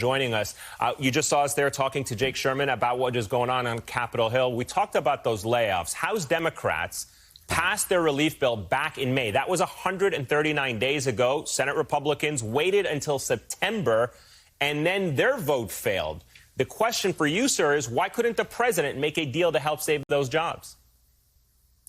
Joining us. You just saw us there talking to Jake Sherman about what is going on Capitol Hill. We talked about those layoffs. House Democrats passed their relief bill back in May. That was 139 days ago. Senate Republicans waited until September, and then their vote failed. The question for you, sir, is why couldn't the president make a deal to help save those jobs?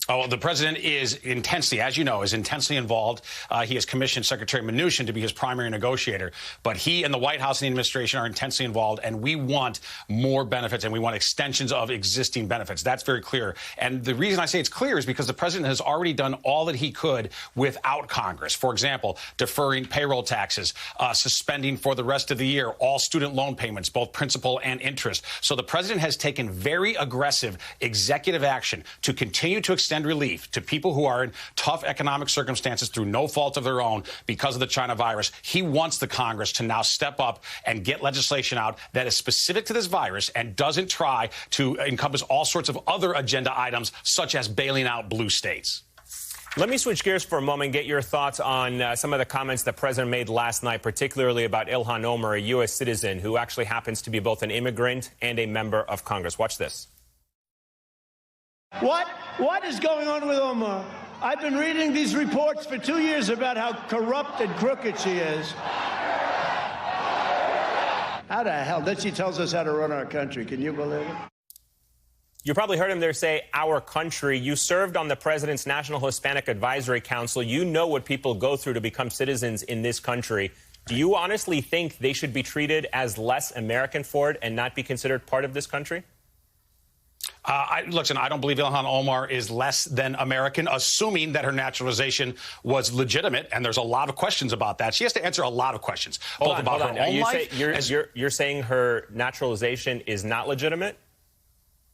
Oh, the president is intensely, as you know, is intensely involved. He has commissioned Secretary Mnuchin to be his primary negotiator. But he and the White House and the administration are intensely involved, and we want more benefits, and we want extensions of existing benefits. That's very clear. And the reason I say it's clear is because the president has already done all that he could without Congress. For example, deferring payroll taxes, suspending for the rest of the year all student loan payments, both principal and interest. So the president has taken very aggressive executive action to continue to extend relief to people who are in tough economic circumstances through no fault of their own because of the China virus. He wants the Congress to now step up and get legislation out that is specific to this virus and doesn't try to encompass all sorts of other agenda items, such as bailing out blue states. Let me switch gears for a moment and get your thoughts on some of the comments the president made last night, particularly about Ilhan Omar, a U.S. citizen who actually happens to be both an immigrant and a member of Congress. Watch this. What is going on with Omar? I've been reading these reports for 2 years about how corrupt and crooked she is. How the hell? Then she tells us how to run our country. Can you believe it? You probably heard him there say, our country. You served on the president's National Hispanic Advisory Council. You know what people go through to become citizens in this country. Do you honestly think they should be treated as less American for it and not be considered part of this country? Listen, I don't believe Ilhan Omar is less than American, assuming that her naturalization was legitimate. And there's a lot of questions about that. She has to answer a lot of questions, both about her own life. You're saying her naturalization is not legitimate?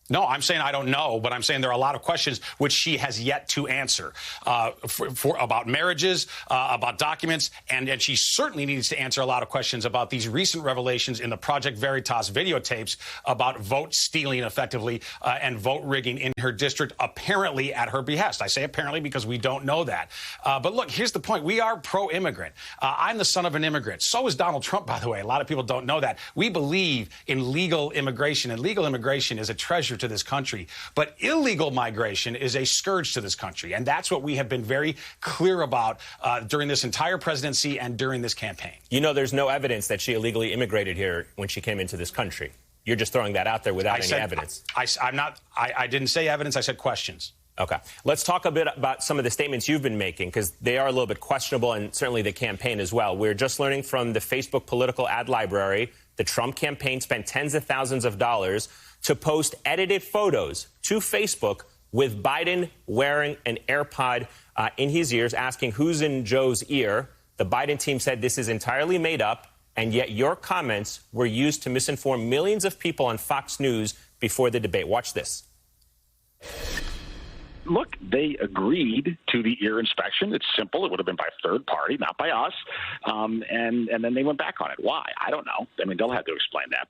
No, I'm saying I don't know, but I'm saying there are a lot of questions which she has yet to answer about marriages, about documents, and she certainly needs to answer a lot of questions about these recent revelations in the Project Veritas videotapes about vote stealing, effectively, and vote rigging in her district, apparently at her behest. I say apparently because we don't know that. But look, here's the point. We are pro-immigrant. I'm the son of an immigrant. So is Donald Trump, by the way. A lot of people don't know that. We believe in legal immigration, and legal immigration is a treasure to this country. But illegal migration is a scourge to this country. And that's what we have been very clear about during this entire presidency and during this campaign. You know, there's no evidence that she illegally immigrated here when she came into this country. You're just throwing that out there without any evidence. I didn't say evidence. I said questions. OK. Let's talk a bit about some of the statements you've been making, because they are a little bit questionable, and certainly the campaign as well. We're just learning from the Facebook political ad library the Trump campaign spent tens of thousands of dollars to post edited photos to Facebook with Biden wearing an AirPod in his ears, asking who's in Joe's ear. The Biden team said this is entirely made up, and yet your comments were used to misinform millions of people on Fox News before the debate. Watch this. Look, they agreed to the ear inspection. It's simple. It would have been by a third party, not by us. And then they went back on it. Why? I don't know. I mean, they'll have to explain that.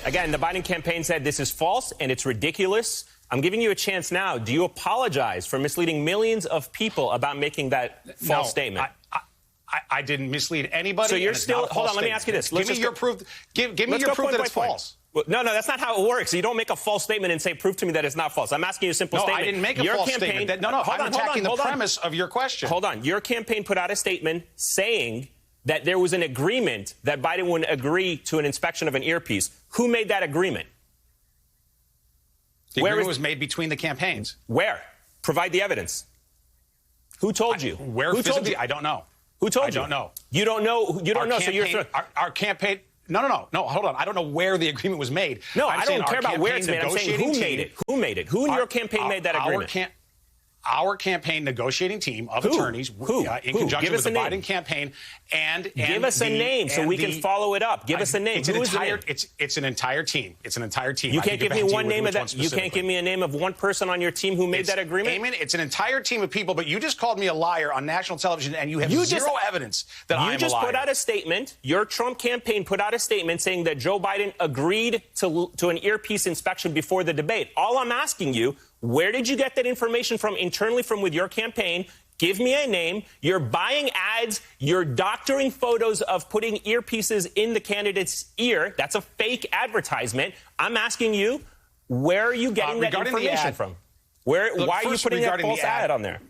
Again, the Biden campaign said this is false and it's ridiculous. I'm giving you a chance now. Do you apologize for misleading millions of people about making that false statement? I didn't mislead anybody. So you're still, hold on, let me ask you this. Give me your proof. Give me your proof that it's false. Well, no, that's not how it works. You don't make a false statement and say, prove to me that it's not false. I'm asking you a simple statement. No, I didn't make a false statement. I'm attacking the premise of your question. Hold on. Your campaign put out a statement saying that there was an agreement that Biden would agree to an inspection of an earpiece. Who made that agreement? The agreement was made between the campaigns. Where? Provide the evidence. Who told you? Where Who physically? told you? I don't know. Who told you? I don't know. You don't know? You don't know, so you're... Our campaign... No, hold on. I don't know where the agreement was made. No, I don't care about where it's made. I'm saying who made it. Who made it? Who in your campaign made that agreement? Our campaign negotiating team of attorneys in conjunction with the Biden campaign and give us a name so we can follow it up. Give us a name. It's an entire team. It's an entire team. You can't give me one name of that. You can't give me a name of one person on your team who made that agreement? Eamon, it's an entire team of people, but you just called me a liar on national television, and you have zero evidence that I'm a liar. You just put out a statement. Your Trump campaign put out a statement saying that Joe Biden agreed to an earpiece inspection before the debate. All I'm asking you, where did you get that information from internally from with your campaign? Give me a name. You're buying ads. You're doctoring photos of putting earpieces in the candidate's ear. That's a fake advertisement. I'm asking you, where are you getting that information from? Why are you putting that false ad on there?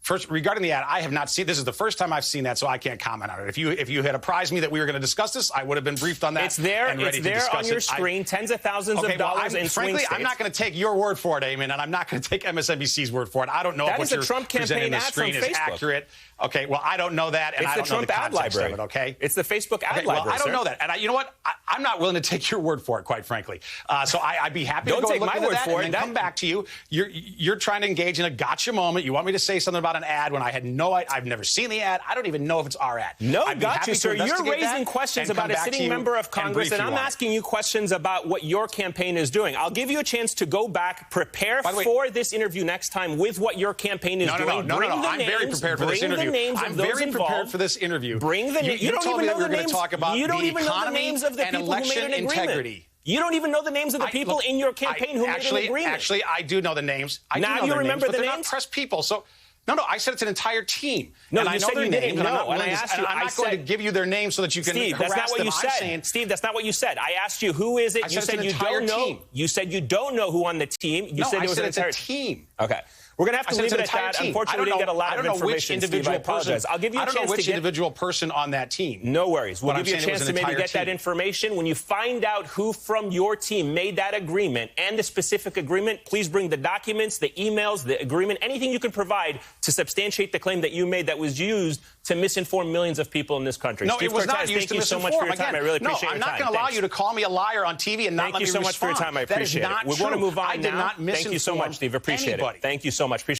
First, regarding the ad, I have not seen. This is the first time I've seen that, so I can't comment on it. If you had apprised me that we were going to discuss this, I would have been briefed on that. It's there. It's there on your screen. Tens of thousands of dollars in swing states. I'm not going to take your word for it, Eamon, and I'm not going to take MSNBC's word for it. I don't know if what you're presenting on the screen is accurate. Okay, well, I don't know that, and I don't know the context of it, okay? It's the Facebook ad library, well, I don't know that. And you know what? I'm not willing to take your word for it, quite frankly. So I'd be happy to go look into that and then come back to you. You're trying to engage in a gotcha moment. You want me to say something about an ad when I had I've never seen the ad. I don't even know if it's our ad. No, got you, sir. You're raising questions about a sitting member of Congress, and I'm asking you questions about what your campaign is doing. I'll give you a chance to go back, prepare for this interview next time with what your campaign is doing. No. I'm very prepared for this interview. I'm very prepared for this interview. Bring the names. You told me that we were going to talk about the economy and election integrity. You don't even know the names of the people in your campaign who made an agreement. Actually, I do know the names. Now you remember the names? But they're not press people, so... No, I said it's an entire team. No, and you I know said their you names, didn't know. And I asked you, I'm not going to give you their names so that you can harass that's not what you said. Steve, that's not what you said. I asked you, who is it? You said you don't know. You said you don't know who on the team. You said it was an entire team. Okay. We're going to have to leave it at that. Unfortunately, we didn't get a lot of information, Steve. I apologize. I'll give you a chance to get... I don't know which individual person on that team. No worries. We'll give you a chance to maybe get that information. When you find out who from your team made that agreement and the specific agreement, please bring the documents, the emails, the agreement, anything you can provide to substantiate the claim that you made that was used to misinform millions of people in this country. No, Steve it was Cortez, not used to misinform. Thank you so much for your time. I really appreciate your time. No, I'm not going to allow you to call me a liar on TV and not let me respond. Thank you so much for your time. I appreciate it. We want to move on now. I did not misinform Thank you so much, Steve. Appreciate it. Thank you so much.